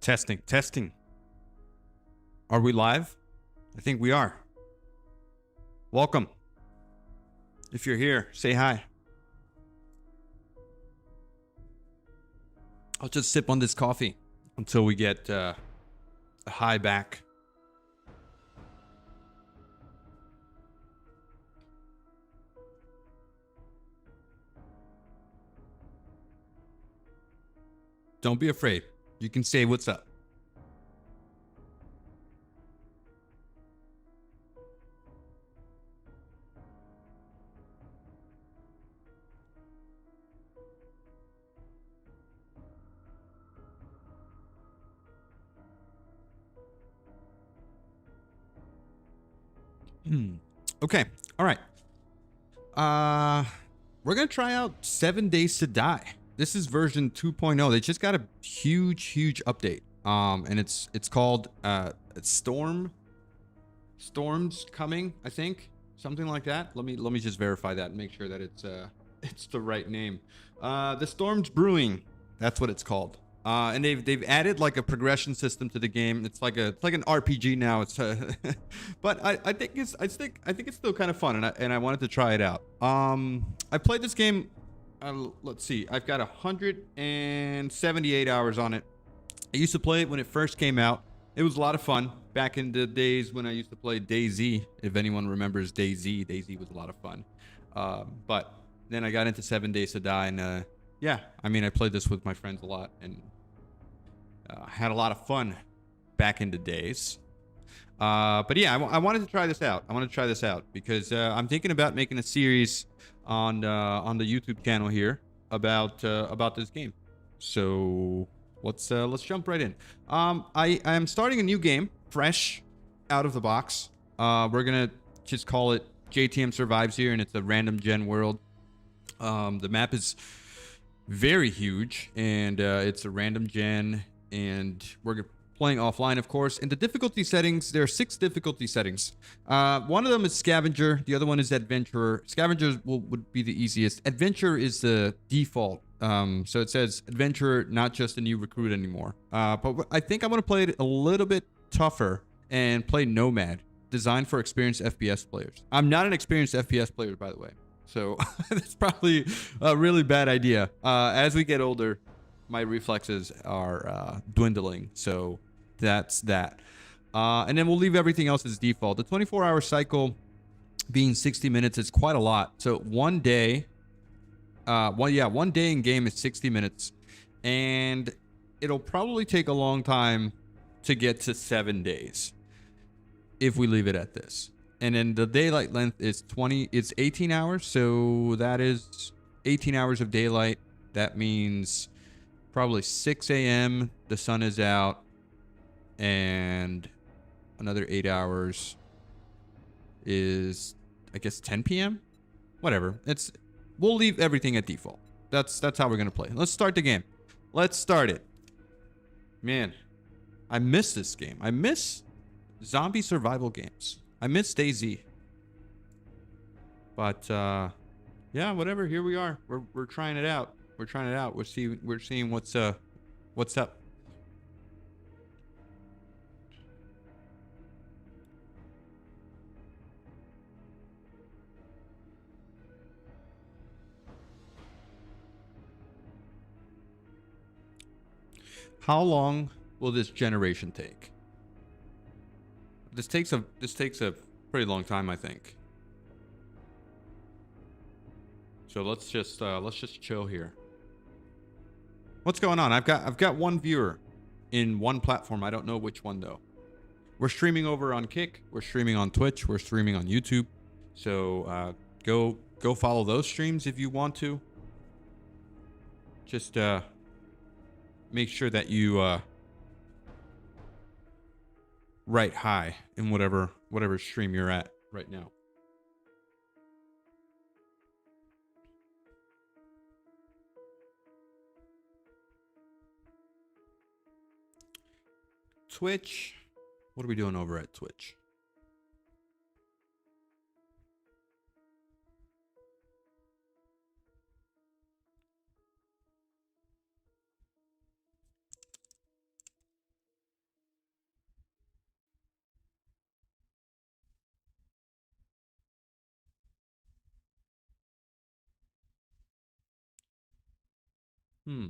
Testing, testing. Are we live? I think we are. Welcome. If you're here, say hi. I'll just sip on this coffee until we get a high back. Don't be afraid. You can say what's up. Okay. All right. We're gonna try out 7 Days to Die. This is version 2.0. They just got a huge update. And it's called Storms Coming, I think. Something like that. Let me just verify that and make sure that it's it's the right name. The Storms Brewing. That's what it's called. And they've added like a progression system to the game. It's like an RPG now. It's but I think it's still kind of fun, and I wanted to try it out. I played this game. Let's see. I've got 178 hours on it. I used to play it when it first came out. It was a lot of fun back in the days when I used to play DayZ. If anyone remembers DayZ, DayZ was a lot of fun. But then I got into 7 Days to Die, and yeah, I mean, I played this with my friends a lot, and had a lot of fun back in the days. But yeah, I wanted to try this out. I want to try this out because I'm thinking about making a series on the YouTube channel here about this game. So let's jump right in. I am starting a new game, fresh out of the box. We're gonna just call it JTM Survives here, and it's a random gen world. The map is very huge, and it's a random gen, and we're playing offline, of course. In the difficulty settings, there are 6 difficulty settings. One of them is Scavenger. The other one is Adventurer. Scavenger would be the easiest. Adventurer is the default. So it says Adventurer, not just a new recruit anymore. But I think I'm going to play it a little bit tougher and play Nomad, designed for experienced FPS players. I'm not an experienced FPS player, by the way. So that's probably a really bad idea. As we get older, my reflexes are dwindling. So that's that. And then we'll leave everything else as default. The 24-hour cycle being 60 minutes is quite a lot. So one day, one day in game is 60 minutes. And it'll probably take a long time to get to 7 days if we leave it at this. And then the daylight length is 18 hours. So that is 18 hours of daylight. That means probably 6 a.m. the sun is out, and another 8 hours is, I guess, 10 p.m. Whatever. We'll leave everything at default. That's how we're gonna play. Let's start the game. Let's start it. Man, I miss this game. I miss zombie survival games. I miss DayZ. But yeah, whatever. Here we are. We're trying it out. We're trying it out. We're seeing what's up. How long will this generation take? This takes a pretty long time, I think. So let's just chill here. What's going on? I've got one viewer in one platform. I don't know which one though. We're streaming over on Kick. We're streaming on Twitch. We're streaming on YouTube. So go follow those streams if you want to. Just make sure that you write hi in whatever stream you're at right now. Twitch. What are we doing over at Twitch? Hmm.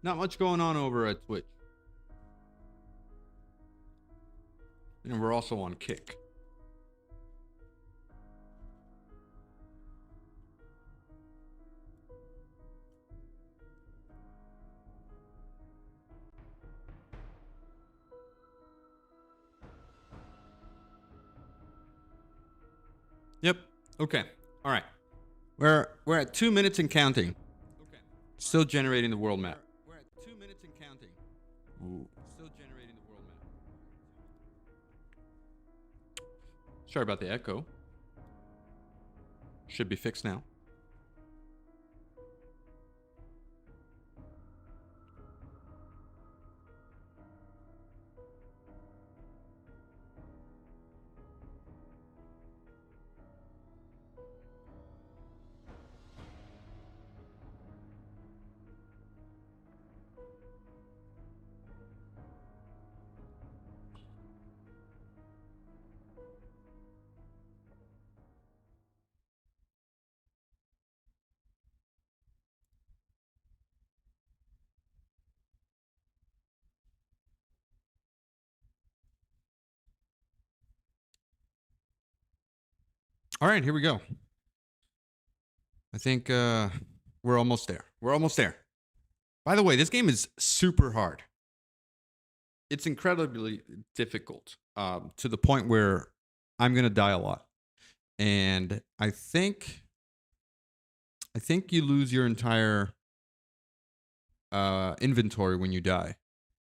Not much going on over at Twitch. And we're also on Kick. Yep. Okay. All right. We're at 2 minutes and counting. Okay. Still generating the world map. We're at 2 minutes and counting. Ooh. Still generating the world map. Sorry about the echo. Should be fixed now. All right, here we go. I think we're almost there. We're almost there. By the way, this game is super hard. It's incredibly difficult to the point where I'm gonna die a lot, and I think you lose your entire inventory when you die,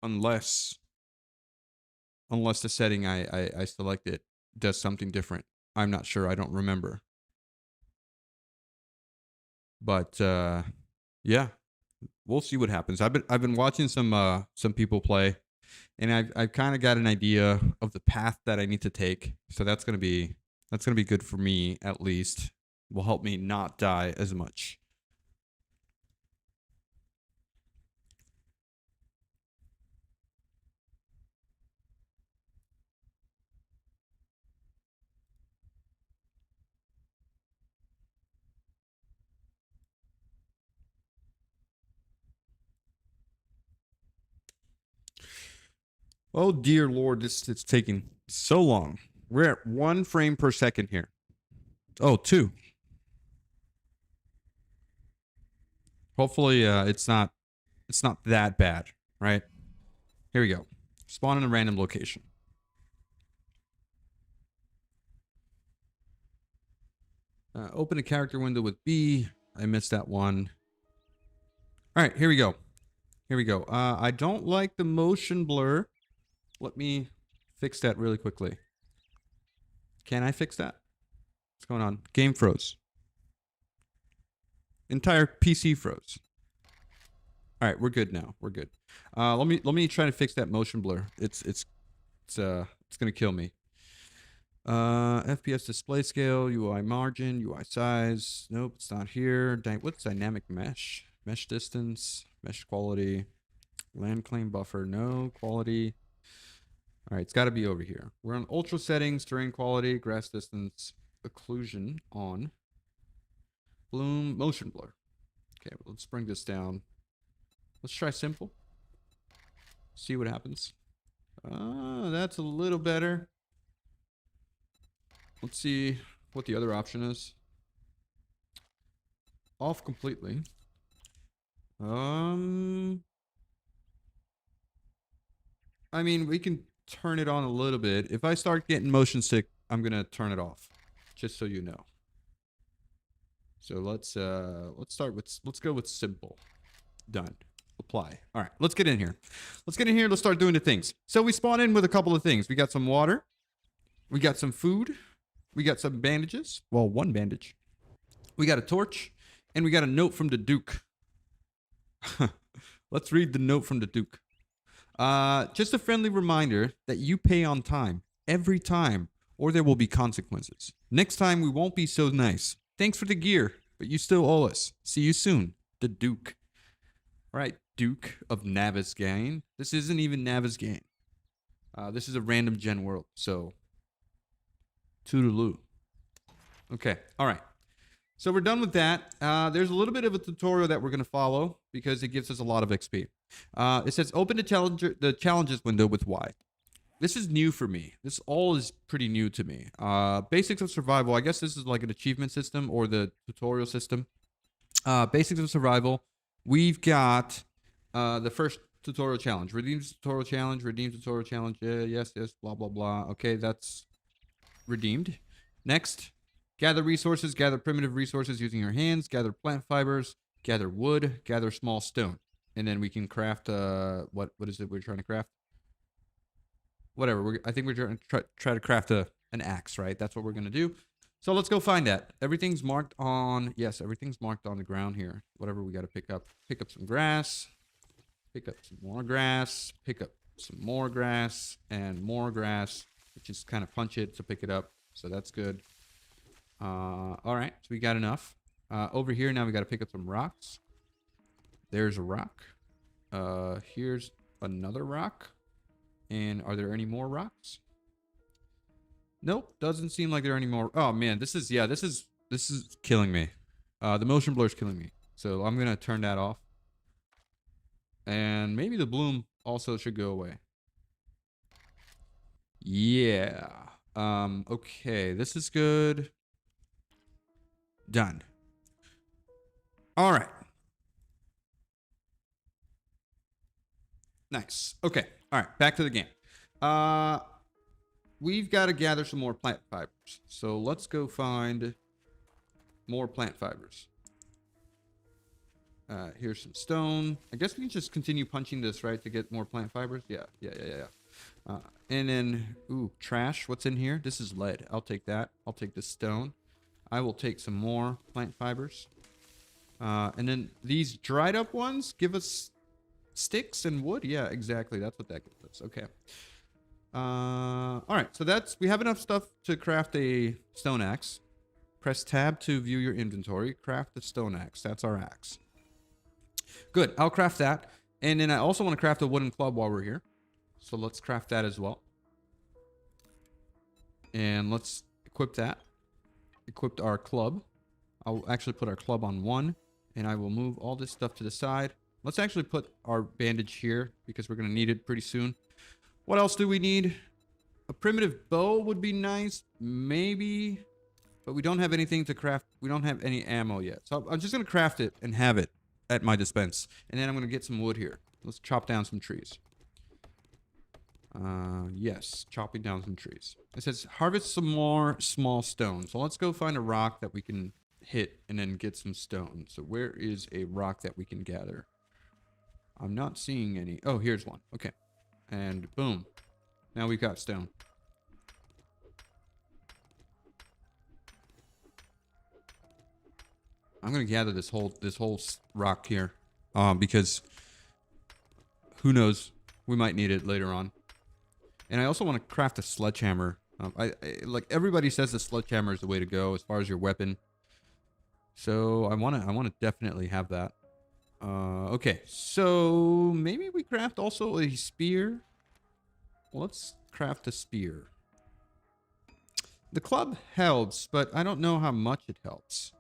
unless the setting I selected does something different. I'm not sure. I don't remember. But yeah, we'll see what happens. I've been watching some people play, and I've kind of got an idea of the path that I need to take. So that's gonna be good for me, at least. Will help me not die as much. Oh dear Lord, it's taking so long. We're at 1 frame per second here. Oh, 2. Hopefully, it's not that bad, right? Here we go. Spawn in a random location. Open a character window with B. I missed that one. All right, here we go. Here we go. I don't like the motion blur. Let me fix that really quickly. Can I fix that? What's going on? Game froze. Entire PC froze. All right, we're good now. We're good. Let me try to fix that motion blur. It's gonna kill me. FPS display scale, UI margin, UI size. Nope, it's not here. What's dynamic mesh? Mesh distance, mesh quality, land claim buffer, no quality. All right, it's got to be over here. We're on ultra settings, terrain quality, grass distance, occlusion on, bloom, motion blur. Okay, well, let's bring this down. Let's try simple. See what happens. That's a little better. Let's see what the other option is. Off completely. I mean, we can turn it on a little bit. If I start getting motion sick, I'm gonna turn it off, just so you know. So let's go with simple. Done. Apply. All right, let's get in here. Let's get in here. Let's start doing the things. So we spawn in with a couple of things. We got some water. We got some food. We got some bandages. Well, 1 bandage. We got a torch, and we got a note from the Duke. Let's read the note from the Duke. Just a friendly reminder that you pay on time every time, or there will be consequences. Next time we won't be so nice. Thanks for the gear, but you still owe us. See you soon. The Duke. All right, Duke of Navezgane. This isn't even Navezgane. This is a random gen world, so toodaloo. Okay, all right. So we're done with that. There's a little bit of a tutorial that we're going to follow because it gives us a lot of XP. It says open the challenges window with Y. This is new for me. This all is pretty new to me. Basics of survival. I guess this is like an achievement system or the tutorial system. Basics of survival. We've got the first tutorial challenge. Redeem tutorial challenge. Redeem tutorial challenge. Yes, yes, blah, blah, blah. Okay, that's redeemed. Next. Gather resources, gather primitive resources using your hands, gather plant fibers, gather wood, gather small stone. And then we can craft, what is it we're trying to craft? Whatever, I think we're trying to try to craft an axe, right? That's what we're going to do. So let's go find that. Everything's marked on, yes, everything's marked on the ground here. Whatever we got to pick up. Pick up some grass, pick up some more grass, pick up some more grass, and more grass, which is kind of punch it to pick it up. So that's good. All right, so we got enough. Over here now we got to pick up some rocks. There's a rock. Here's another rock. And are there any more rocks? Nope, doesn't seem like there are any more. Oh man, this is killing me. The motion blur is killing me. So I'm gonna turn that off. And maybe the bloom also should go away. Yeah. Okay, this is good. Done. All right. Nice. Okay. All right. Back to the game. We've got to gather some more plant fibers. So let's go find more plant fibers. Here's some stone. I guess we can just continue punching this, right, to get more plant fibers. Yeah. And then, ooh, trash. What's in here? This is lead. I'll take that. I'll take this stone. I will take some more plant fibers. And then these dried up ones give us sticks and wood. Yeah, exactly. That's what that gives us. Okay. All right. So we have enough stuff to craft a stone axe. Press tab to view your inventory. Craft the stone axe. That's our axe. Good. I'll craft that. And then I also want to craft a wooden club while we're here. So let's craft that as well. And let's equip that. Equipped our club. I'll actually put our club on 1, and I will move all this stuff to the side. Let's actually put our bandage here because we're going to need it pretty soon. What else do we need? A primitive bow would be nice, maybe, but we don't have anything to craft. We don't have any ammo yet. So I'm just going to craft it and have it at my dispense. And then I'm going to get some wood here. Let's chop down some trees. Yes, chopping down some trees. It says harvest some more small stone. So let's go find a rock that we can hit and then get some stone. So where is a rock that we can gather? I'm not seeing any. Oh, here's one. Okay. And boom. Now we've got stone. I'm going to gather this whole rock here. Because who knows? We might need it later on. And I also want to craft a sledgehammer. Like everybody says the sledgehammer is the way to go as far as your weapon. So I want to definitely have that. Okay, so maybe we craft also a spear. Let's craft a spear. The club helps, but I don't know how much it helps.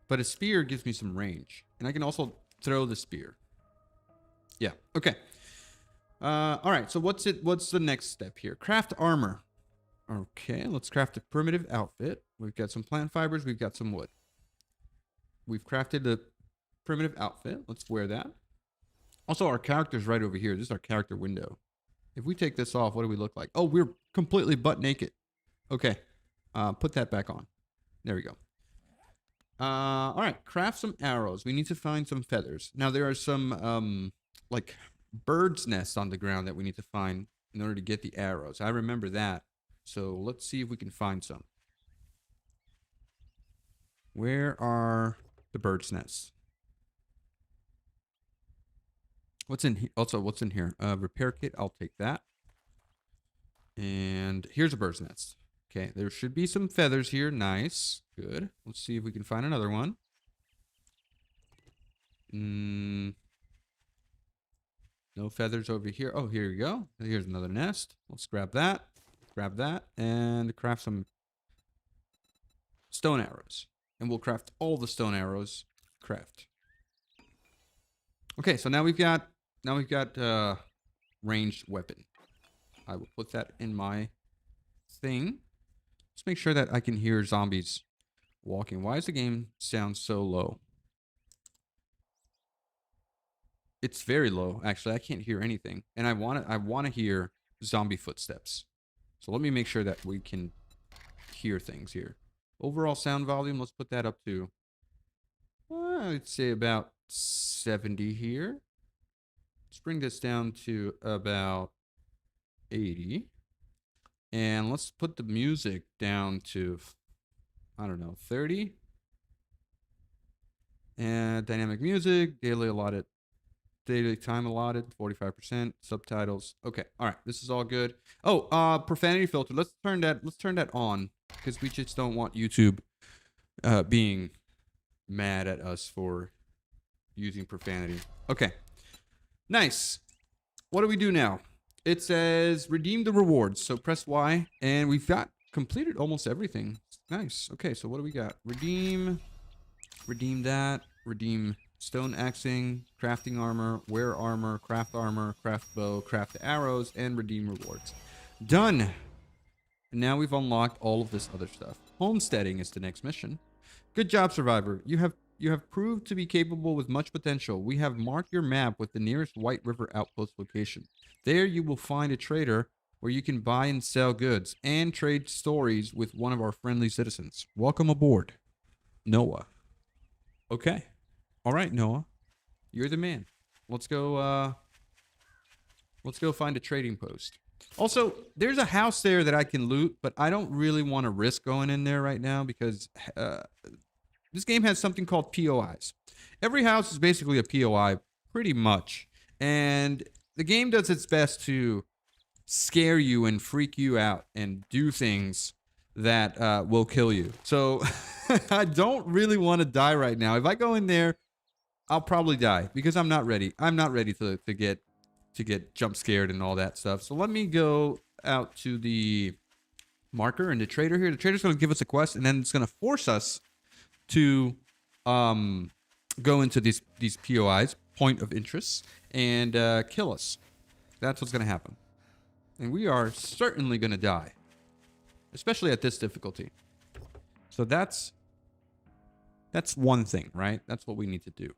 But a spear gives me some range, and I can also throw the spear. Yeah. Okay. All right. So what's the next step here? Craft armor. Okay, let's craft a primitive outfit. We've got some plant fibers. We've got some wood. We've crafted the primitive outfit. Let's wear that. Also, our character's right over here. This is our character window. If we take this off, what do we look like? Oh, we're completely butt naked. Okay. Put that back on. There we go. All right. Craft some arrows. We need to find some feathers. Now, there are some, like bird's nests on the ground that we need to find in order to get the arrows. I remember that. So let's see if we can find some. Where are the bird's nests? What's in here? Also, what's in here? Repair kit. I'll take that. And here's a bird's nest. Okay, there should be some feathers here. Nice. Good. Let's see if we can find another one. No feathers over here. Oh, here we go. Here's another nest. Let's grab that. Grab that. And craft some stone arrows. And we'll craft all the stone arrows. Craft. Okay, so now we've got ranged weapon. I will put that in my thing. Let's make sure that I can hear zombies walking. Why does the game sound so low? It's very low, actually. I can't hear anything. And I want to hear zombie footsteps. So let me make sure that we can hear things here. Overall sound volume, let's put that up to, I'd say about 70 here. Let's bring this down to about 80. And let's put the music down to, I don't know, 30. And dynamic music, daily time allotted, 45%, subtitles. Okay, all right, this is all good. Oh, profanity filter. Let's turn that on, because we just don't want YouTube being mad at us for using profanity. Okay. Nice. What do we do now? It says redeem the rewards. So press Y, and we've got completed almost everything. Nice. Okay, so what do we got? Redeem that, redeem stone axing, crafting armor, wear armor, craft bow, craft arrows, and redeem rewards. Done. And now we've unlocked all of this other stuff. Homesteading is the next mission. Good job, Survivor. You have proved to be capable with much potential. We have marked your map with the nearest White River Outpost location. There you will find a trader where you can buy and sell goods and trade stories with one of our friendly citizens. Welcome aboard, Noah. Okay. All right, Noah. You're the man. Let's go find a trading post. Also, there's a house there that I can loot, but I don't really want to risk going in there right now because this game has something called POIs. Every house is basically a POI, pretty much. And the game does its best to scare you and freak you out and do things that will kill you. So I don't really want to die right now. If I go in there, I'll probably die because I'm not ready. I'm not ready to get jump scared and all that stuff. So let me go out to the marker and the trader here. The trader's going to give us a quest, and then it's going to force us to go into these POIs, point of interest, and kill us. That's what's going to happen. And we are certainly going to die, especially at this difficulty. So that's one thing, right? That's what we need to do.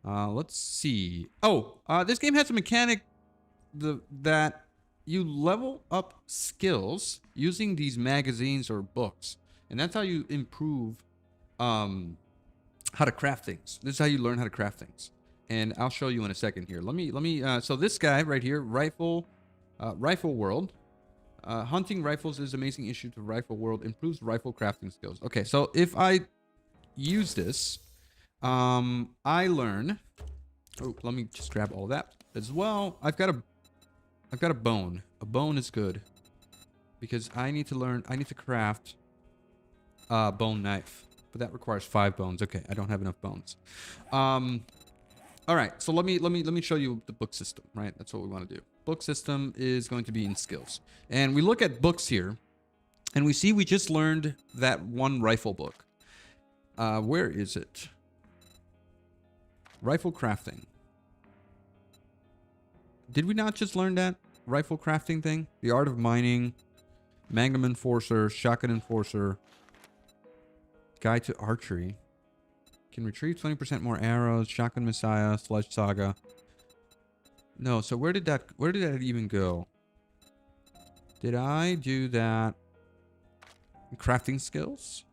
Let's see. Oh, this game has a mechanic that you level up skills using these magazines or books, and that's how you improve how to craft things. This is how you learn how to craft things, and I'll show you in a second here. Let me. So this guy right here, Rifle World. Hunting rifles is amazing issue to Rifle World. Improves rifle crafting skills. Okay, so if I use this, I learn. Oh, let me just grab all that as well. I've got a bone. A bone is good because I need to craft a bone knife, but that requires 5 bones. Okay, I don't have enough bones. All right, so let me show you the book system. Right, that's what we want to do. Book system is going to be in skills, and we look at books here, and we see we just learned that one rifle book. Where is it? Rifle crafting. Did we not just learn that rifle crafting thing? The art of mining, Magnum Enforcer, Shotgun Enforcer, Guide to Archery. Can retrieve 20% more arrows, Shotgun Messiah, Sledge Saga. No, so where did that even go? Did I do that? Crafting skills?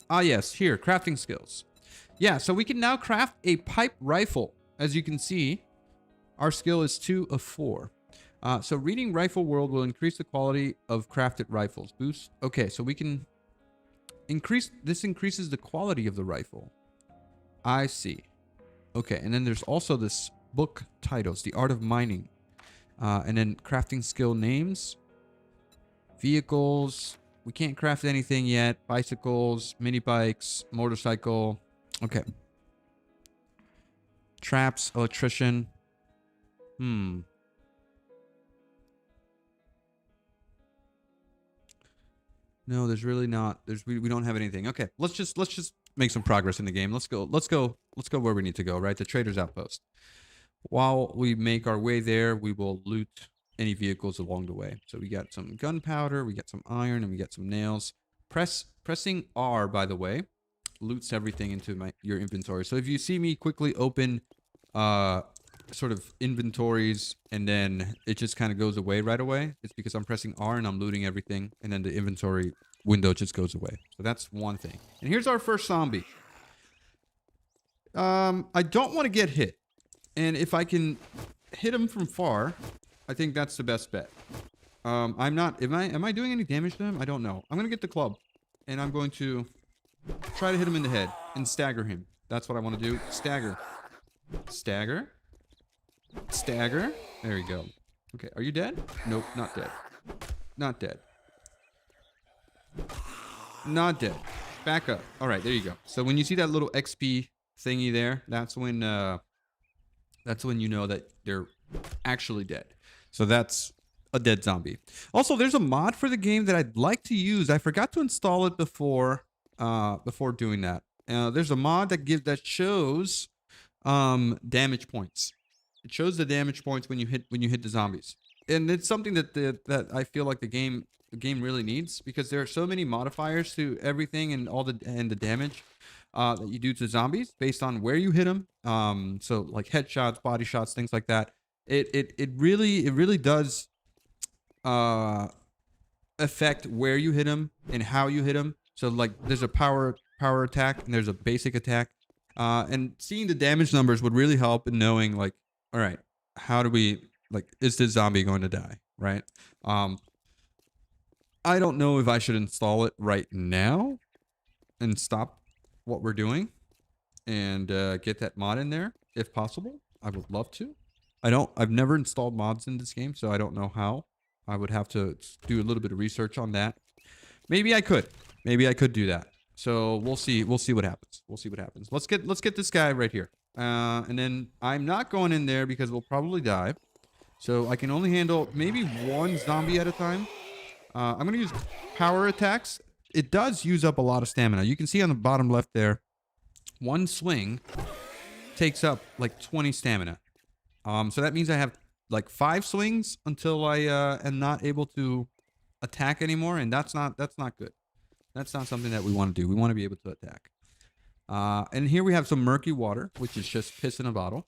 Ah, yes, here, crafting skills. Yeah, so we can now craft a pipe rifle. As you can see, our skill is 2 of 4. So reading Rifle World will increase the quality of crafted rifles. Boost. Okay, so we can increases the quality of the rifle. I see. Okay, and then there's also this book titles, The Art of Mining. And then crafting skill names. Vehicles. We can't craft anything yet. Bicycles, mini bikes, motorcycle. Okay. Traps, electrician. Hmm. No, there's really not. We don't have anything. Okay, let's just make some progress in the game. Let's go where we need to go, right? The trader's outpost. While we make our way there, we will loot any vehicles along the way. So we got some gunpowder, we got some iron, and we got some nails. Pressing R, by the way, loots everything into your inventory. So if you see me quickly open sort of inventories and then it just kind of goes away right away, it's because I'm pressing R and I'm looting everything, and then the inventory window just goes away. So that's one thing. And here's our first zombie. I don't want to get hit. And if I can hit him from far, I think that's the best bet. I'm not, am I doing any damage to him? I don't know. I'm going to get the club and I'm going to try to hit him in the head and stagger him. That's what I want to do. Stagger. Stagger. Stagger. There you go. Okay, are you dead? Nope, not dead. Not dead. Not dead. Back up. All right, there you go. So when you see that little XP thingy there, that's when you know that they're actually dead. So that's a dead zombie. Also, there's a mod for the game that I'd like to use. I forgot to install it before doing that. There's a mod that shows damage points. It shows the damage points when you hit the zombies, and it's something that I feel like the game really needs, because there are so many modifiers to everything and the damage that you do to zombies based on where you hit them. So like headshots, body shots, things like that. It really does affect where you hit them and how you hit them. So like there's a power attack and there's a basic attack. And seeing the damage numbers would really help in knowing, like, all right, how do we, like, is this zombie going to die, right? I don't know if I should install it right now and stop what we're doing and get that mod in there if possible. I would love to. I've never installed mods in this game, so I don't know how. I would have to do a little bit of research on that. Maybe I could do that. So we'll see what happens. We'll see what happens. Let's get this guy right here. And then I'm not going in there because we'll probably die. So I can only handle maybe one zombie at a time. I'm going to use power attacks. It does use up a lot of stamina. You can see on the bottom left there, one swing takes up like 20 stamina. So that means I have like 5 swings until I am not able to attack anymore, and that's not good. That's not something that we want to do. We want to be able to attack. And here we have some murky water, which is just piss in a bottle.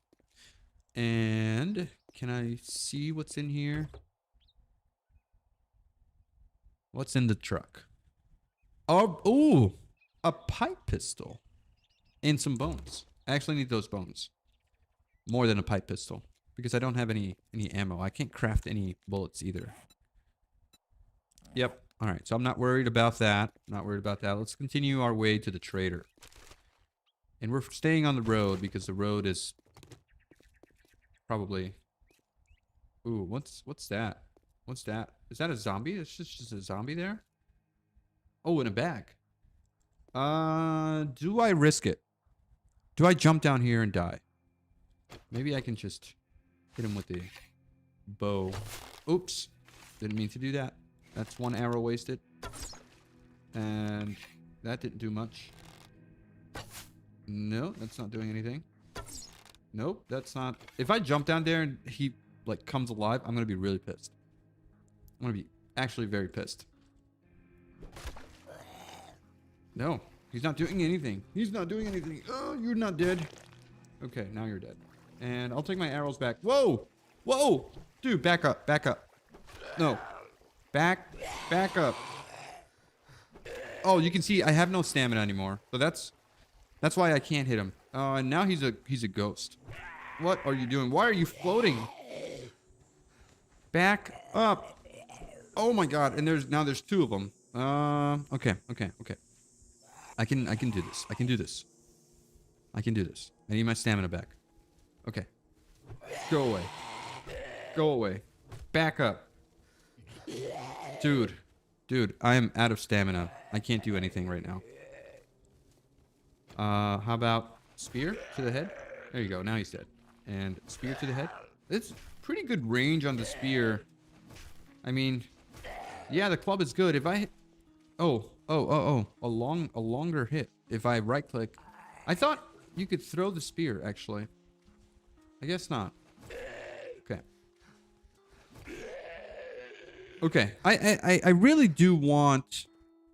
And can I see what's in here? What's in the truck? Oh, ooh, a pipe pistol and some bones. I actually need those bones more than a pipe pistol because I don't have any ammo. I can't craft any bullets either. Yep. All right. So I'm not worried about that. Not worried about that. Let's continue our way to the trader. And we're staying on the road because the road is probably... Ooh, what's that? What's that? Is that a zombie? It's just a zombie there? Oh, in a bag. Do I risk it? Do I jump down here and die? Maybe I can just hit him with the bow. Oops. Didn't mean to do that. That's one arrow wasted. And that didn't do much. No, that's not doing anything. Nope, that's not... If I jump down there and he, like, comes alive, I'm gonna be really pissed. I'm gonna be actually very pissed. No, he's not doing anything. He's not doing anything. Oh, you're not dead. Okay, now you're dead. And I'll take my arrows back. Whoa! Whoa! Dude, back up. Back up. No. Back up. Oh, you can see I have no stamina anymore. So that's why I can't hit him. And now he's a ghost. What are you doing? Why are you floating? Back up. Oh my god. And there's 2 of them. Okay. I can do this. I can do this. I can do this. I need my stamina back. Okay. Go away. Go away. Back up. Dude, I am out of stamina. I can't do anything right now. How about spear to the head? There you go. Now he's dead. And spear to the head. It's pretty good range on the spear. I mean, yeah, the club is good. If I hit... Oh. A longer hit. If I right click. I thought you could throw the spear, actually. I guess not. Okay. Okay. I really do want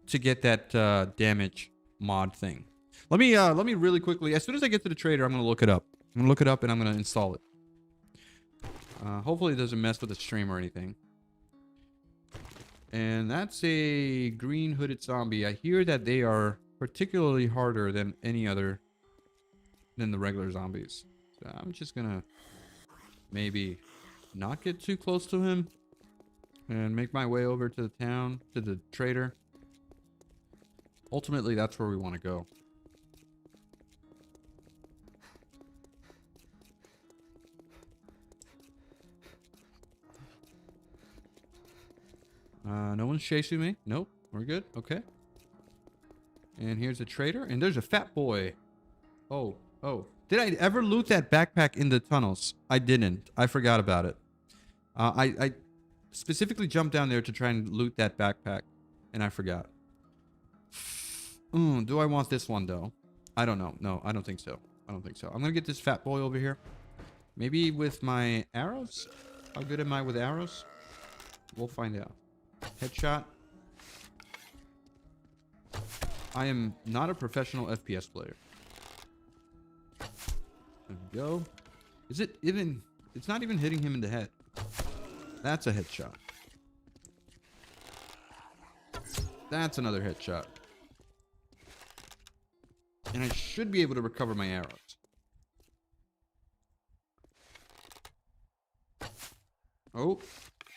to get that damage mod thing. Let me really quickly, as soon as I get to the trader, I'm gonna look it up. I'm gonna look it up and I'm gonna install it. Hopefully it doesn't mess with the stream or anything. And that's a green hooded zombie. I hear that they are particularly harder than any other than the regular zombies. So I'm just gonna maybe not get too close to him and make my way over to the town, to the trader. Ultimately, that's where we want to go. No one's chasing me. Nope. We're good. Okay. And here's a trader. And there's a fat boy. Oh. Did I ever loot that backpack in the tunnels? I didn't. I forgot about it. I specifically jumped down there to try and loot that backpack. And I forgot. Do I want this one, though? I don't know. No, I don't think so. I'm going to get this fat boy over here. Maybe with my arrows? How good am I with arrows? We'll find out. Headshot. I am not a professional FPS player. There we go. Is it even... It's not even hitting him in the head. That's a headshot. That's another headshot. And I should be able to recover my arrows. Oh,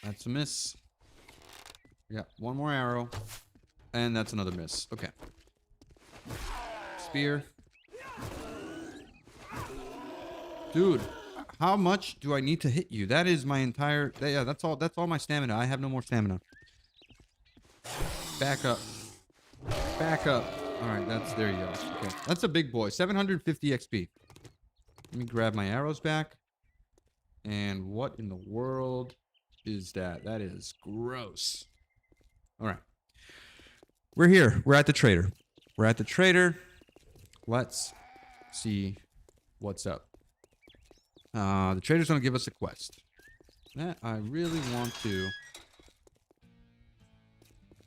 that's a miss. Yeah, one more arrow. And that's another miss. Okay. Spear. Dude, how much do I need to hit you? That is my entire... Yeah, that's all my stamina. I have no more stamina. Back up. Back up. Alright, there you go. Okay. That's a big boy. 750 XP. Let me grab my arrows back. And what in the world is that? That is gross. Alright. We're here. We're at the trader. We're at the trader. Let's see what's up. The trader's gonna give us a quest. That I really want to...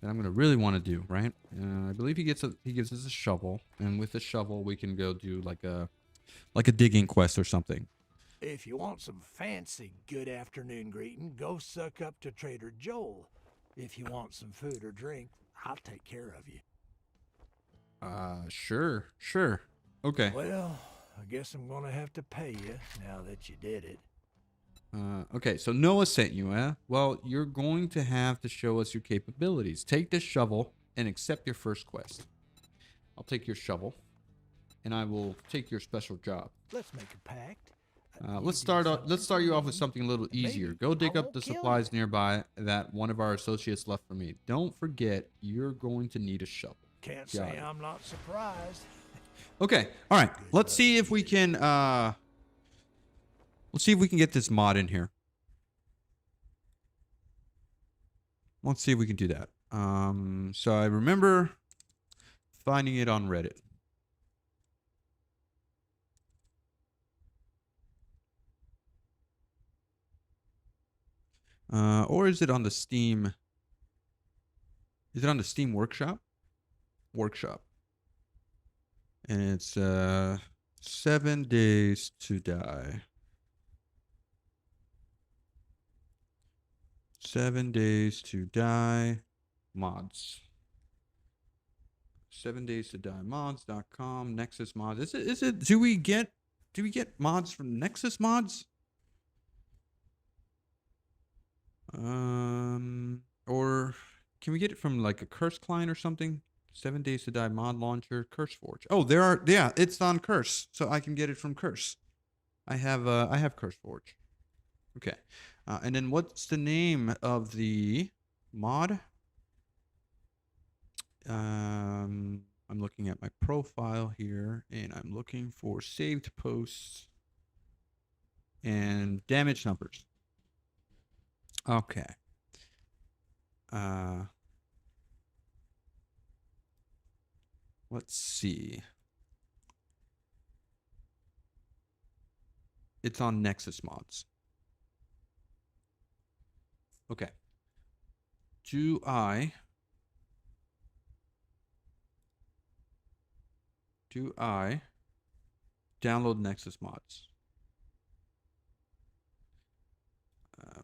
That I'm gonna really want to do, right? I believe he gives us a shovel, and with the shovel we can go do like a digging quest or something. If you want some fancy good afternoon greeting, go suck up to Trader Joel. If you want some food or drink, I'll take care of you. Sure. Okay. Well, I guess I'm gonna have to pay you now that you did it. Okay, so Noah sent you, eh? Well, you're going to have to show us your capabilities. Take this shovel and accept your first quest. I'll take your shovel, and I will take your special job. Let's make a pact. Let's start you off with something a little easier. Go dig up the supplies nearby that one of our associates left for me. Don't forget, you're going to need a shovel. Can't say I'm not surprised. Okay, all right. Let's see if we can get this mod in here. Let's see if we can do that. So I remember finding it on Reddit. Or is it on the Steam? Is it on the Steam Workshop? Workshop. And it's 7 Days to Die. 7 Days to Die mods. 7 Days to Die mods.com, Nexus mods. Is it do we get mods from Nexus mods? Or can we get it from like a Curse client or something? 7 Days to Die mod launcher, CurseForge. Oh, yeah, it's on Curse, so I can get it from Curse. I have CurseForge. Okay. And then what's the name of the mod? I'm looking at my profile here and I'm looking for saved posts. and damage numbers. Okay. Let's see. It's on Nexus Mods. Okay. Do I download Nexus Mods?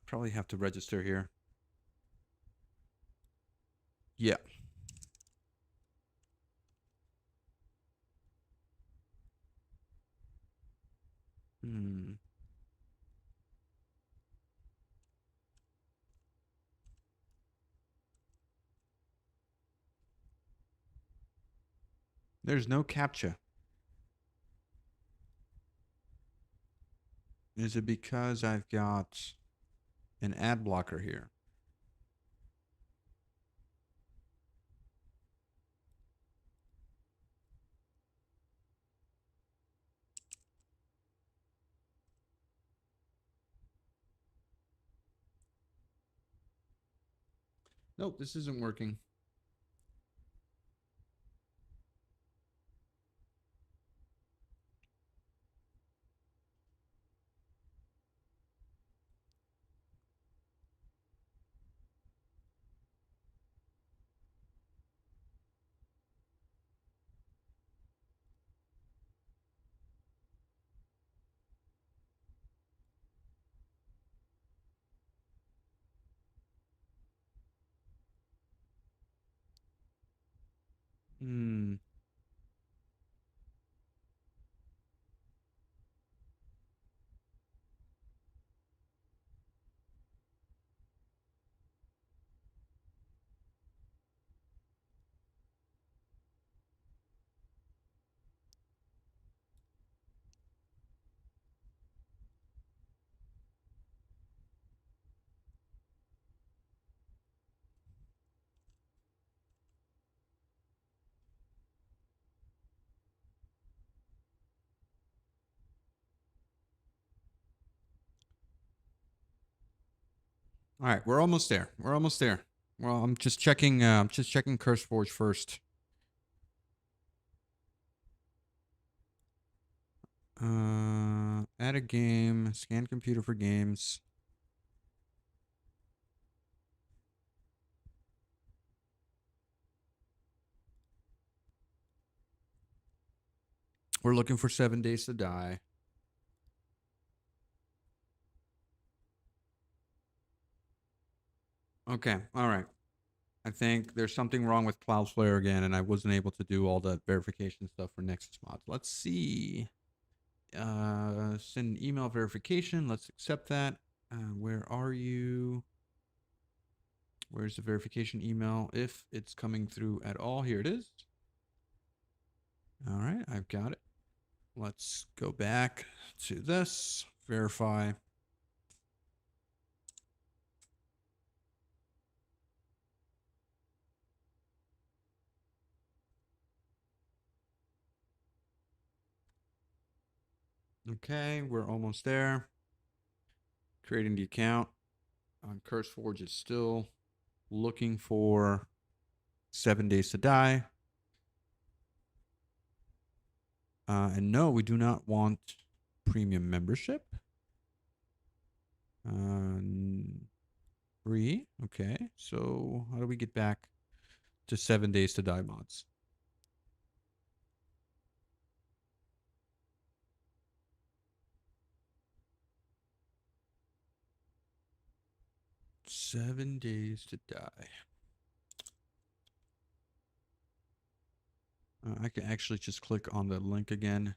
Probably have to register here. Yeah. There's no CAPTCHA. Is it because I've got an ad blocker here? Nope, this isn't working. All right, we're almost there. We're almost there. Well, I'm just checking. Just checking CurseForge first. Add a game. Scan computer for games. We're looking for 7 Days to Die. Okay. All right. I think there's something wrong with Cloudflare again, and I wasn't able to do all that verification stuff for Nexus Mods. Let's see. Send email verification. Let's accept that. Where are you? Where's the verification email? If it's coming through at all, here it is. All right, I've got it. Let's go back to this. Verify. Okay, we're almost there. Creating the account. CurseForge is still looking for 7 Days to Die. And no, we do not want premium membership. Free. Okay, so how do we get back to 7 Days to Die mods? "7 Days to Die." I can actually just click on the link again.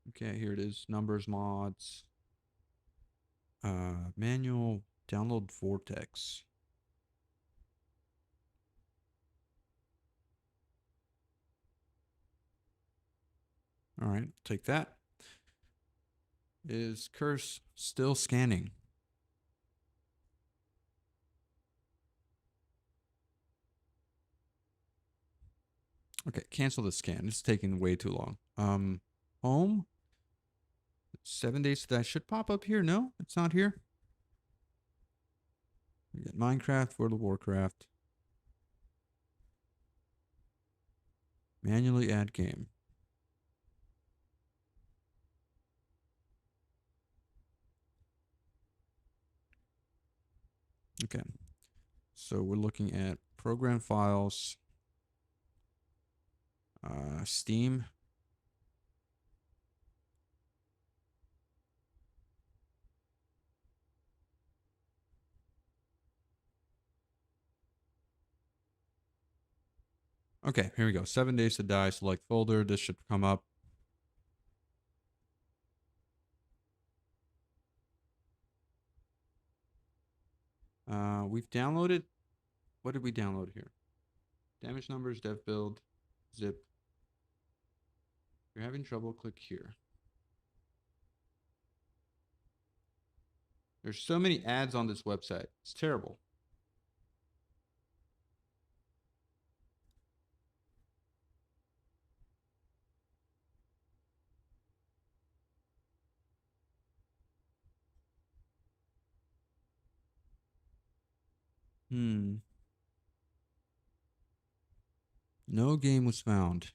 Okay, here it is. Numbers, mods. Manual, download Vortex. All right, take that. Is Curse still scanning? Okay, cancel the scan. It's taking way too long. Home. 7 Days to Die should pop up here. No, it's not here. We got Minecraft, World of Warcraft. Manually add game. Okay. So we're looking at program files, Steam. Okay, here we go. 7 Days to Die, select folder. This should come up. We've downloaded. What did we download here? Damage numbers, dev build, zip. If you're having trouble, click here. There's so many ads on this website. It's terrible. No game was found.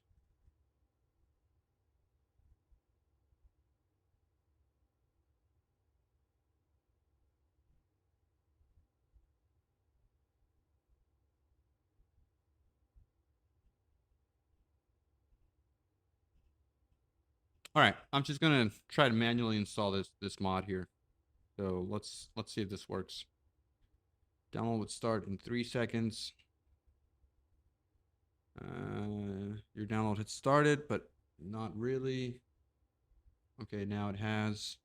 All right, I'm just gonna try to manually install this mod here. So let's see if this works. Download would start in 3 seconds. Your download had started, but not really. Okay, now it has.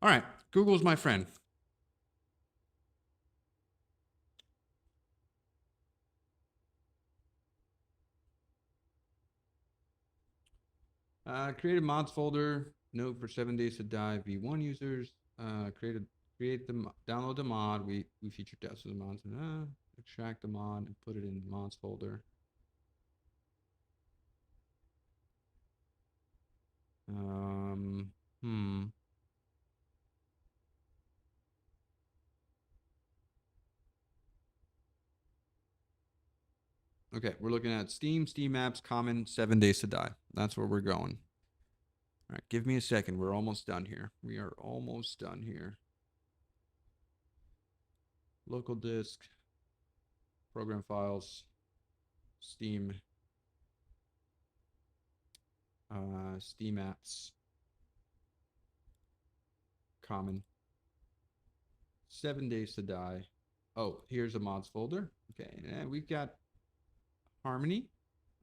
All right, Google's my friend. Create a mods folder. Note for 7 Days to Die V1 users. Create the download the mod. We feature tests of the mods. Extract the mod and put it in the mods folder. Okay, we're looking at Steam apps, common, 7 Days to Die. That's where we're going. All right, give me a second. We're almost done here. We are almost done here. Local disk, program files, Steam, Steam apps, common, 7 Days to Die. Oh, here's a mods folder. Okay, and we've got Harmony.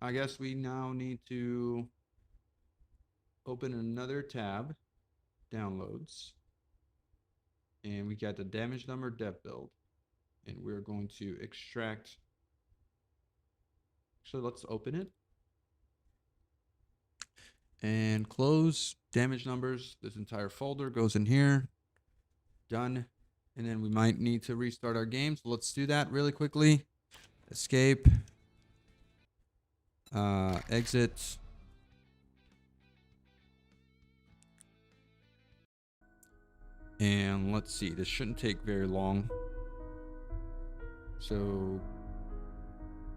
I guess we now need to open another tab, downloads, and we got the damage number dev build, and we're going to extract. So let's open it and close damage numbers. This entire folder goes in here. Done. And then we might need to restart our game. So let's do that really quickly. Escape. Exit. And let's see. This shouldn't take very long. So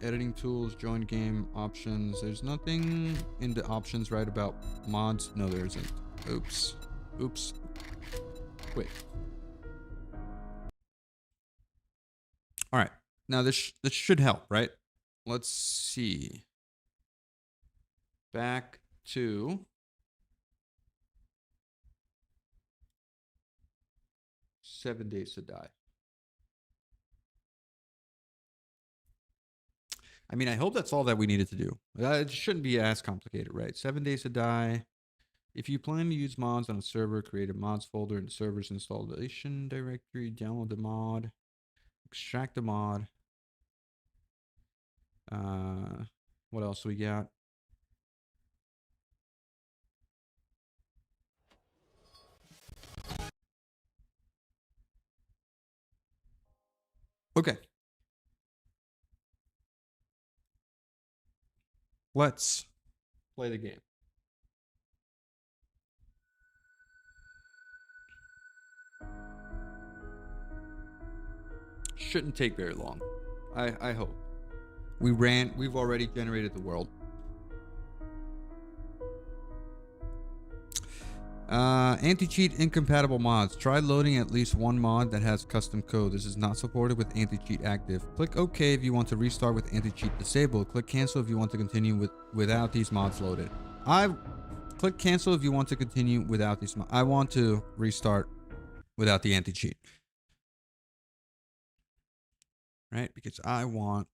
editing tools, join game, options. There's nothing in the options right about mods. No, there isn't. Oops. Oops. Quit. All right. Now this should help, right? Let's see. Back to Seven Days to Die. I mean, I hope that's all that we needed to do. It shouldn't be as complicated, right? 7 Days to Die. If you plan to use mods on a server, create a mods folder in the server's installation directory, download the mod, extract the mod. What else we got? Okay. Let's play the game. Shouldn't take very long. I hope. We've already generated the world. Anti-cheat incompatible mods. Try loading at least one mod that has custom code. This is not supported with anti-cheat active. Click OK if you want to restart with anti-cheat disabled. Click cancel if you want to continue without these mods loaded. Click cancel if you want to continue without these mods. I want to restart without the anti-cheat. Right? Because I want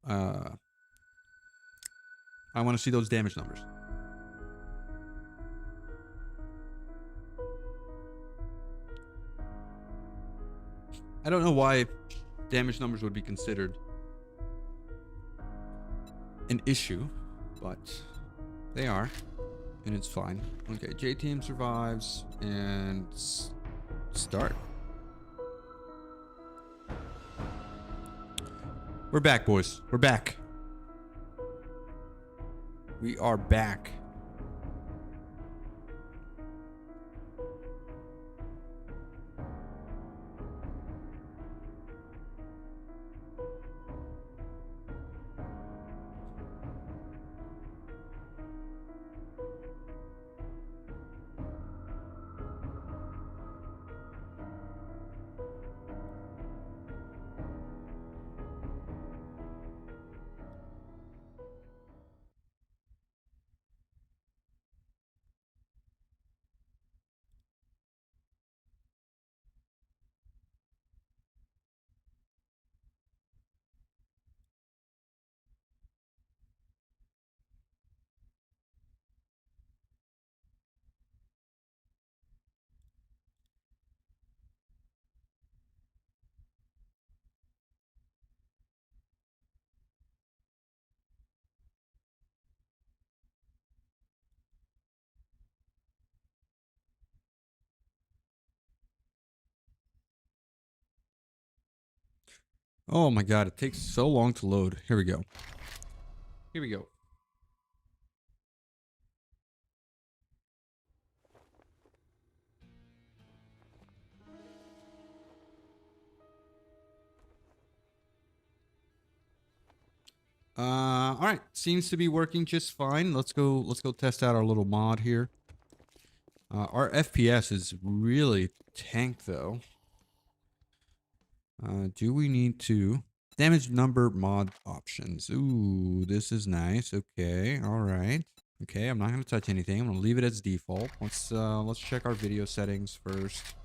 to see those damage numbers. I don't know why damage numbers would be considered an issue, but they are, and it's fine. Okay, J-Team survives, and start. We're back, boys. We're back. We are back. Oh my god, it takes so long to load. Here we go. Here we go. All right, seems to be working just fine. Let's go test out our little mod here. Our FPS is really tanked though. Do we need to damage number mod options? Ooh, this is nice. Okay, all right. Okay, I'm not gonna touch anything. I'm gonna leave it as default. Let's check our video settings first.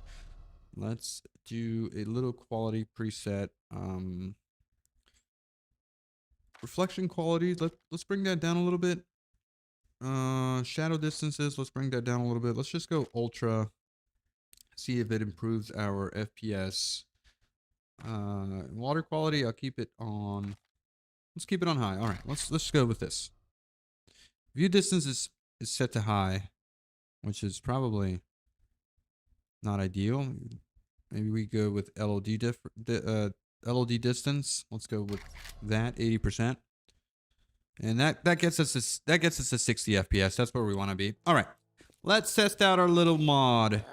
Let's do a little quality preset. Reflection quality, let's bring that down a little bit. Shadow distances, let's bring that down a little bit. Let's just go ultra, see if it improves our FPS. Water quality, I'll keep it on. Let's keep it on high. All right, let's go with this. View distance is set to high, which is probably not ideal. Maybe we go with LOD distance. Let's go with that 80%. And that gets us to 60 FPS. That's where we want to be. All right. Let's test out our little mod.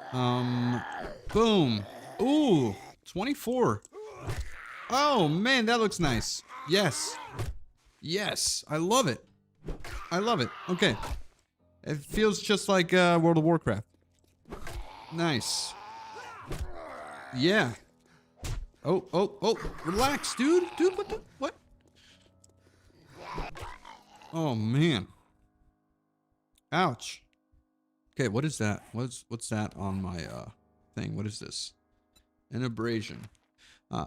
Boom. Ooh, 24. Oh man, that looks nice. Yes. Yes, I love it. I love it. Okay. It feels just like World of Warcraft. Nice. Yeah. Oh, relax, dude. Dude, what? Oh, man. Ouch. Okay, what is that? What's that on my thing? What is this? An abrasion.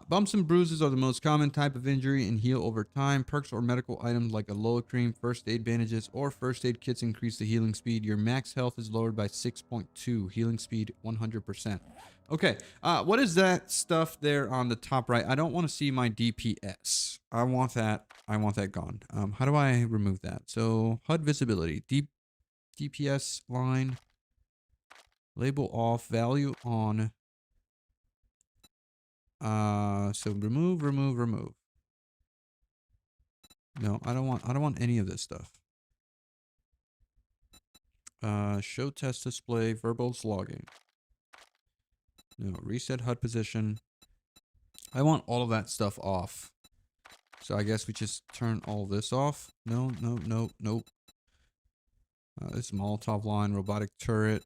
Bumps and bruises are the most common type of injury and heal over time. Perks or medical items like a Aloe cream, first aid bandages, or first aid kits increase the healing speed. Your max health is lowered by 6.2. Healing speed 100%. Okay, what is that stuff there on the top right? I don't want to see my DPS. I want that gone. How do I remove that? So HUD visibility, DPS line, label off, value on. So remove. No, I don't want any of this stuff. Show test display, verbose logging. No, reset HUD position. I want all of that stuff off. So I guess we just turn all this off. No, no, no, nope. This Molotov line, robotic turret.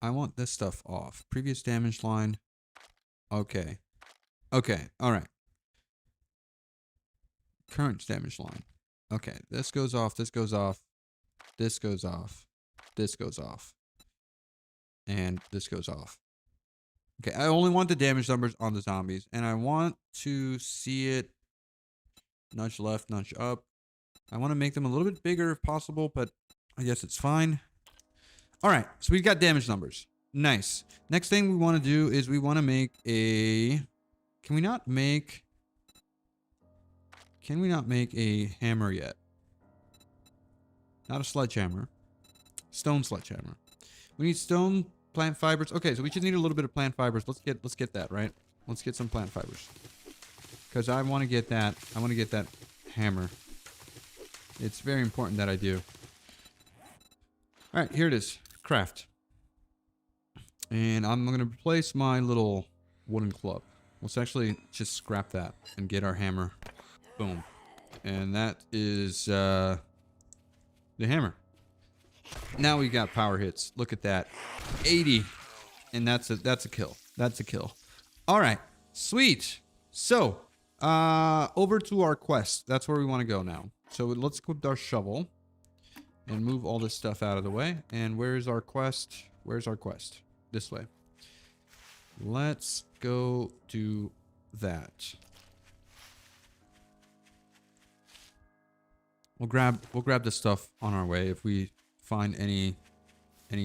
I want this stuff off. Previous damage line. Okay. Okay, alright. Current damage line. Okay, this goes off, this goes off. This goes off. This goes off. And this goes off. Okay, I only want the damage numbers on the zombies. And I want to see it nudge left, nudge up. I want to make them a little bit bigger if possible, but I guess it's fine. All right, so we've got damage numbers. Nice. Next thing we want to do is we want to make a... Can we not make a hammer yet? Not a sledgehammer. Stone sledgehammer. We need stone, plant fibers. Okay, so we just need a little bit of plant fibers. Let's get that, right? Let's get some plant fibers. Because I want to get that. I want to get that hammer. It's very important that I do. Alright, here it is. Craft. And I'm going to replace my little wooden club. Let's actually just scrap that and get our hammer. Boom. And that is the hammer. Now we got power hits. Look at that. 80. And that's a kill. That's a kill. Alright. Sweet. So, over to our quest. That's where we want to go now. So let's equip our shovel. And move all this stuff out of the way. And where's our quest? Where's our quest? This way. Let's go do that. We'll grab this stuff on our way. If we find any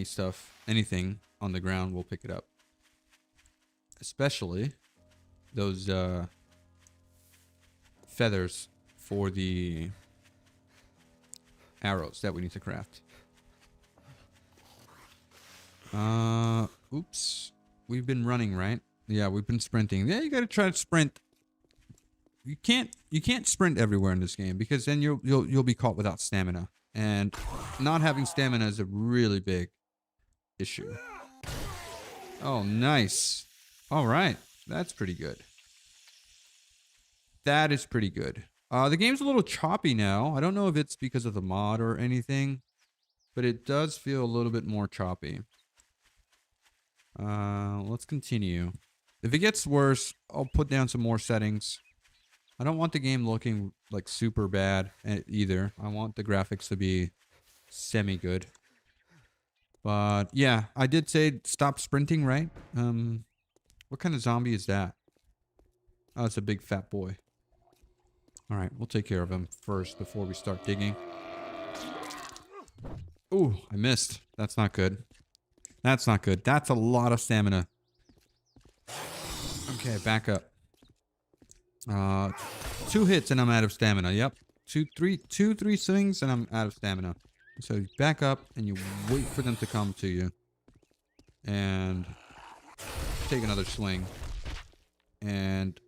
stuff, anything on the ground, we'll pick it up. Especially those feathers for the arrows that we need to craft. Oops. We've been running, right? Yeah, we've been sprinting. Yeah, you gotta try to sprint. You can't sprint everywhere in this game because then you'll be caught without stamina. And not having stamina is a really big issue. Oh, nice. All right. That's pretty good. That is pretty good. The game's a little choppy now. I don't know if it's because of the mod or anything, but it does feel a little bit more choppy. Let's continue. If it gets worse, I'll put down some more settings. I don't want the game looking like super bad either. I want the graphics to be semi-good. But yeah, I did say stop sprinting, right? What kind of zombie is that? Oh, it's a big fat boy. All right, we'll take care of him first before we start digging. Ooh, I missed. That's not good. That's not good. That's a lot of stamina. Okay, back up. 2 hits and I'm out of stamina. Yep. Two, three swings and I'm out of stamina. So you back up and you wait for them to come to you. And take another swing. And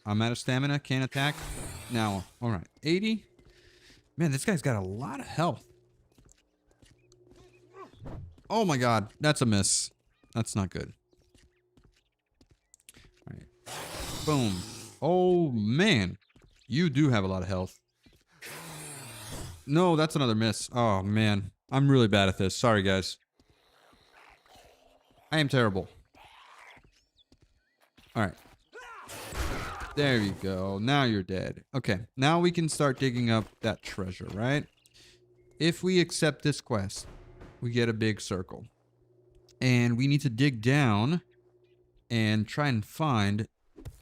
I'm out of stamina. Can't attack. Now, alright. 80. Man, this guy's got a lot of health. Oh my god. That's a miss. That's not good. Alright. Boom. Oh, man. You do have a lot of health. No, that's another miss. Oh, man. I'm really bad at this. Sorry, guys. I am terrible. Alright. There you go. Now you're dead. Okay. Now we can start digging up that treasure, right? If we accept this quest, we get a big circle. And we need to dig down and try and find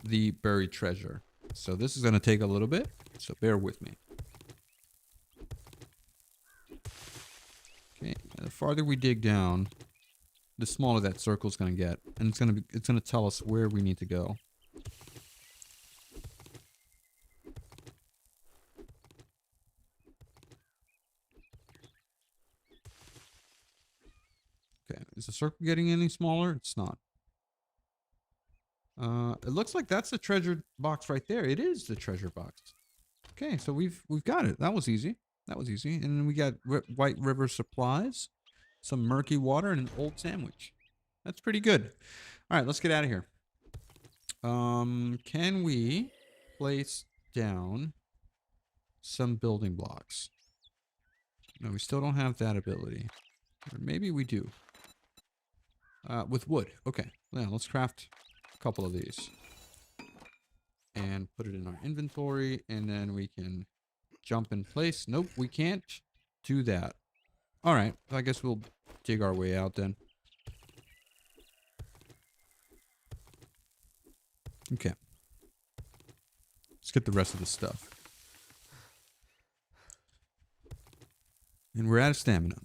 the buried treasure. So this is going to take a little bit, so bear with me. Okay, and the farther we dig down, the smaller that circle is going to get, and it's going to tell us where we need to go. Okay, is the circle getting any smaller? It's not. It looks like that's the treasure box right there. It is the treasure box. Okay, so we've got it. That was easy. That was easy. And then we got White River supplies, some murky water, and an old sandwich. That's pretty good. All right, let's get out of here. Can we place down some building blocks? No, we still don't have that ability. Or maybe we do. With wood. Okay. Yeah, let's craft a couple of these. And put it in our inventory. And then we can jump in place. Nope, we can't do that. Alright, I guess we'll dig our way out then. Okay. Let's get the rest of the stuff. And we're out of stamina.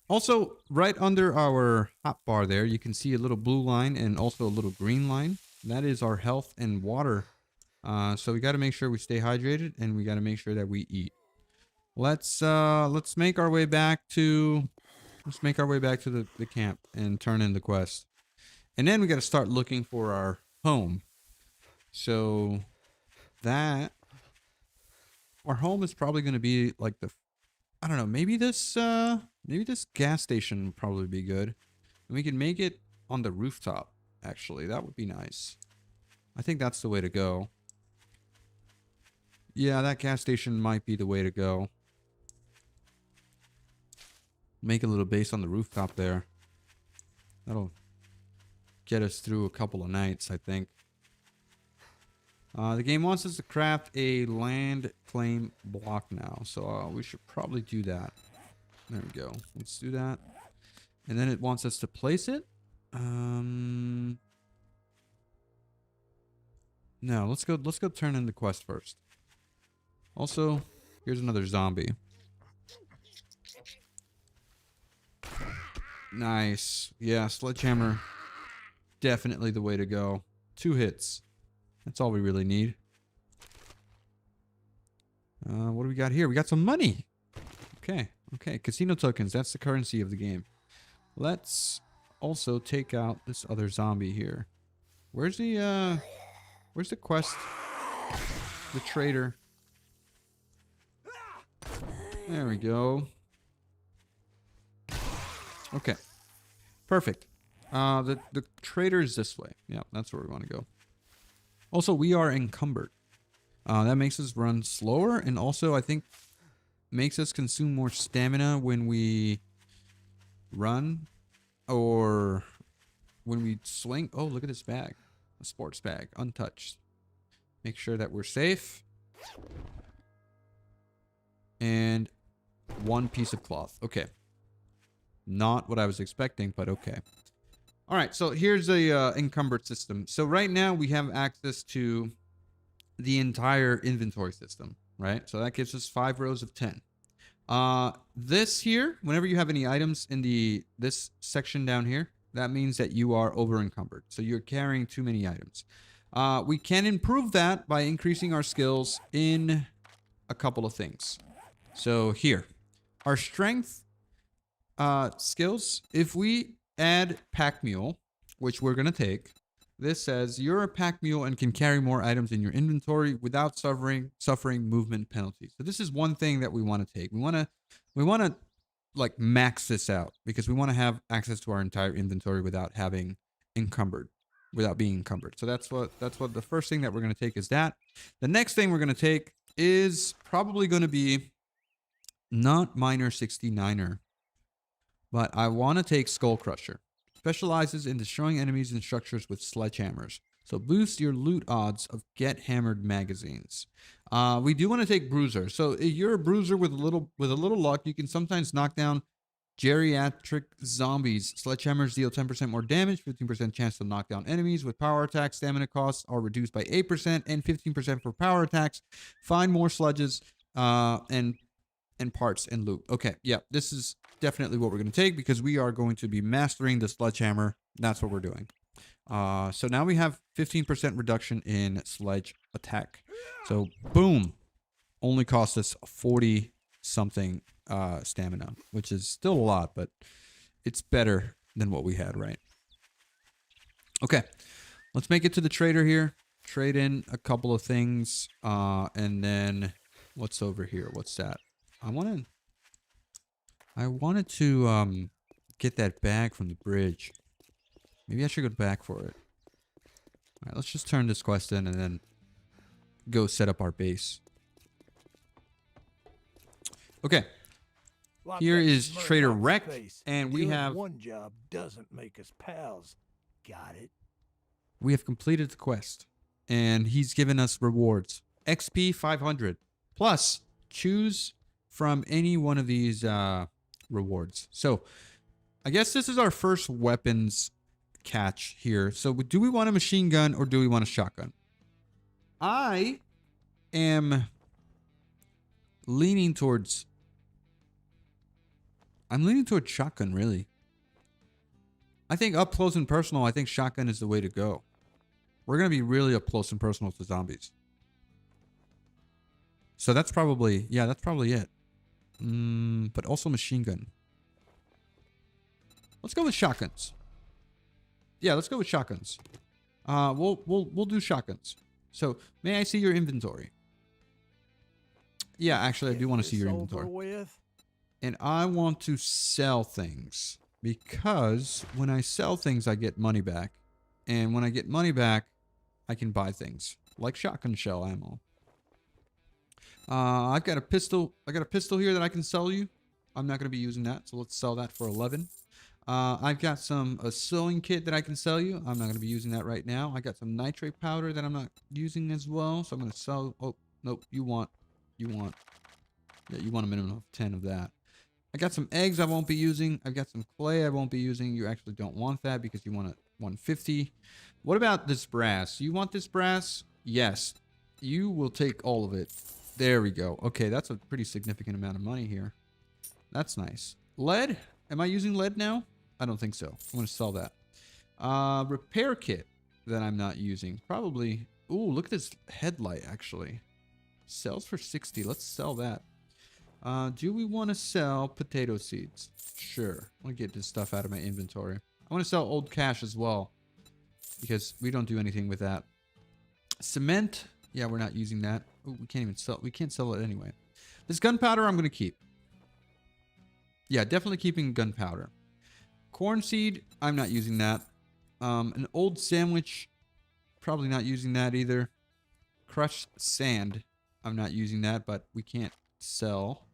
Also, right under our hotbar there, you can see a little blue line and also a little green line. That is our health and water. So we got to make sure we stay hydrated, and we got to make sure that we eat. Let's make our way back to the camp and turn in the quest. And then we got to start looking for our home. So that our home is probably going to be like I don't know, maybe this gas station would probably be good. And we can make it on the rooftop, actually. That would be nice. I think that's the way to go. Yeah, that gas station might be the way to go. Make a little base on the rooftop there. That'll get us through a couple of nights, I think. The game wants us to craft a land claim block now, so we should probably do that. There we go. Let's do that. And then it wants us to place it. No, let's go turn in the quest first. Also, here's another zombie. Nice. Yeah, sledgehammer. Definitely the way to go. 2 hits. That's all we really need. What do we got here? We got some money. Okay. Okay. Casino tokens. That's the currency of the game. Let's also take out this other zombie here. Where's the quest? The trader. There we go. Okay. Perfect. The trader is this way. Yeah, that's where we want to go. Also, we are encumbered. That makes us run slower, and also I think makes us consume more stamina when we run or when we swing. Oh, look at this bag. A sports bag, untouched. Make sure that we're safe. And 1 piece of cloth. Okay. Not what I was expecting, but okay. All right, so here's a encumbered system. So right now we have access to the entire inventory system, right? So that gives us 5 rows of 10. This here, whenever you have any items in this section down here, that means that you are over encumbered. So you're carrying too many items. We can improve that by increasing our skills in a couple of things. So here, our strength skills, if we add pack mule, which we're going to take, this says you're a pack mule and can carry more items in your inventory without suffering movement penalties. So this is one thing that we want to take. We want to like max this out because we want to have access to our entire inventory without being encumbered. So that's what the first thing that we're going to take is that. The next thing we're going to take is probably going to be not Miner 69er. But I want to take Skull Crusher. Specializes in destroying enemies and structures with sledgehammers. So boost your loot odds of get hammered magazines. We do want to take Bruiser. So if you're a bruiser with a little luck, you can sometimes knock down geriatric zombies. Sledgehammers deal 10% more damage, 15% chance to knock down enemies with power attacks. Stamina costs are reduced by 8% and 15% for power attacks. Find more sledges and parts and loot. Okay, yeah, this is definitely what we're going to take because we are going to be mastering the sledgehammer. That's what we're doing. So now we have 15% reduction in sledge attack. So boom, only cost us 40 something stamina, which is still a lot, but it's better than what we had, right? Okay, let's make it to the trader here. Trade in a couple of things, and then what's over here? What's that? I wanted to get that bag from the bridge. Maybe I should go back for it. Alright, let's just turn this quest in and then go set up our base. Okay. Wipe Here that is smirk Trader off your Rekt, face. and we Doing have one job doesn't make us pals. Got it? completed the quest, and he's given us rewards. XP 500 plus choose from any one of these rewards. So I guess this is our first weapons catch here. So do we want a machine gun or do we want a shotgun? I am leaning towards shotgun, really. I think up close and personal, I think shotgun is the way to go. We're going to be really up close and personal to zombies. So that's probably, yeah, that's probably it. But also machine gun. Let's go with shotguns. Yeah, let's go with shotguns. We'll do shotguns. So, may I see your inventory? Yeah, actually, I do want to see your inventory. With. And I want to sell things. Because when I sell things, I get money back. And when I get money back, I can buy things. Like shotgun shell ammo. I've got a pistol. I got a pistol here that I can sell you. I'm not going to be using that. So let's sell that for 11. I've got a sewing kit that I can sell you. I'm not going to be using that right now. I got some nitrate powder that I'm not using as well. So I'm going to sell. Oh, nope. You want a minimum of 10 of that. I got some eggs I won't be using. I've got some clay I won't be using. You actually don't want that because you want a 150. What about this brass? You want this brass? Yes. You will take all of it. There we go. Okay, that's a pretty significant amount of money here. That's nice. Lead? Am I using lead now? I don't think so. I'm going to sell that. Repair kit that I'm not using. Probably. Ooh, look at this headlight, actually. Sells for 60. Let's sell that. Do we want to sell potato seeds? Sure. I want to get this stuff out of my inventory. I want to sell old cash as well. Because we don't do anything with that. Cement. Yeah, we're not using that. Ooh, we can't even sell. We can't sell it anyway. This gunpowder I'm going to keep. Yeah, definitely keeping gunpowder. Corn seed, I'm not using that. An old sandwich, probably not using that either. Crushed sand, I'm not using that, but we can't sell.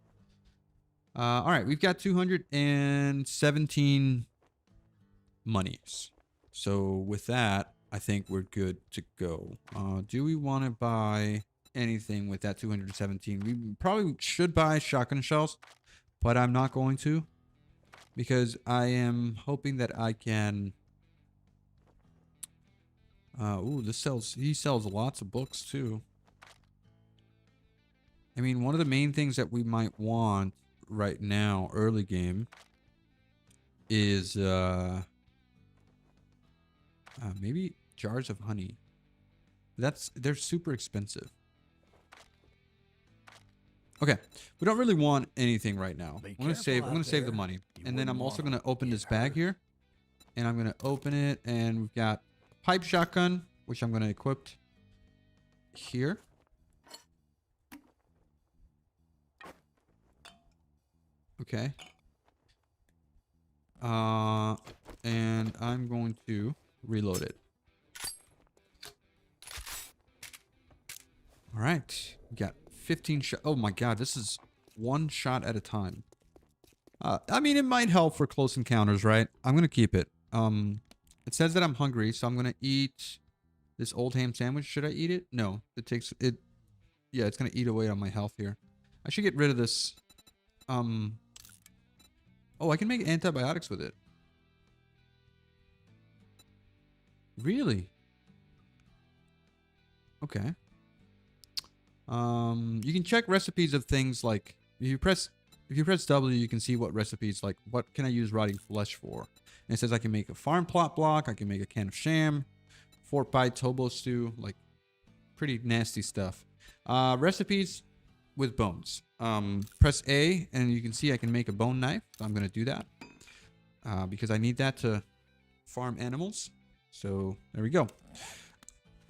All right, we've got 217 monies. So with that, I think we're good to go. Do we want to buy anything with that 217? We probably should buy shotgun shells. But I'm not going to, because I am hoping that I can. Ooh, he sells lots of books too. I mean, one of the main things that we might want right now, early game, is maybe jars of honey. They're super expensive. Okay, we don't really want anything right now. I'm gonna save the money, and then I'm also gonna open this bag here, and I'm gonna open it, and we've got a pipe shotgun, which I'm gonna equip here. Okay. And I'm going to reload it. All right, we got 15 shot. Oh my god, this is one shot at a time. I mean, it might help for close encounters, right? I'm gonna keep it. It says that I'm hungry, so I'm gonna eat this old ham sandwich. Should I eat it? No, it takes it. Yeah, it's gonna eat away on my health here. I should get rid of this. Oh, I can make antibiotics with it. Really? Okay. You can check recipes of things like if you press W, you can see what recipes, like what can I use rotting flesh for. And it says I can make a farm plot block, I can make a can of sham, fork pie, tobo stew, like pretty nasty stuff. Recipes with bones. Press A and you can see I can make a bone knife. So I'm gonna do that because I need that to farm animals. So there we go.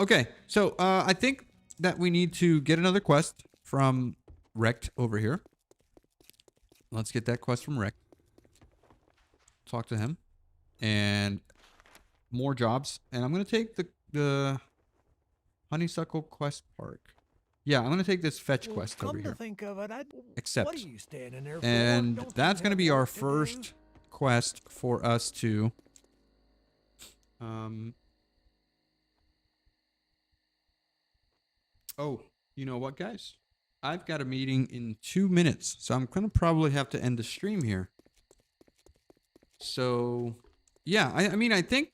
Okay, so I think that we need to get another quest from Rekt over here. Let's get that quest from Rekt. talk to him, and more jobs. And I'm gonna take the Honeysuckle Quest Park. Yeah, I'm gonna take this fetch quest over Come to here. think of it, Accept. what are you standing there for? And Don't you that's gonna have be our work to do? first quest for us to oh, you know what, guys? I've got a meeting in 2 minutes, so I'm gonna probably have to end the stream here. So yeah, I mean I think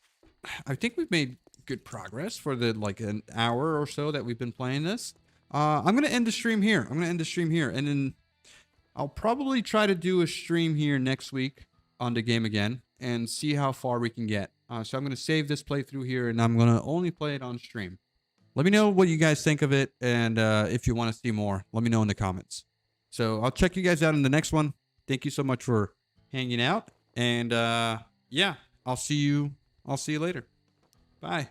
we've made good progress for the like an hour or so that we've been playing this. I'm gonna end the stream here. And then I'll probably try to do a stream here next week on the game again and see how far we can get. So I'm going to save this playthrough here, and I'm going to only play it on stream. Let me know what you guys think of it, and if you want to see more, let me know in the comments. So I'll check you guys out in the next one. Thank you so much for hanging out, and yeah, I'll see you later. Bye.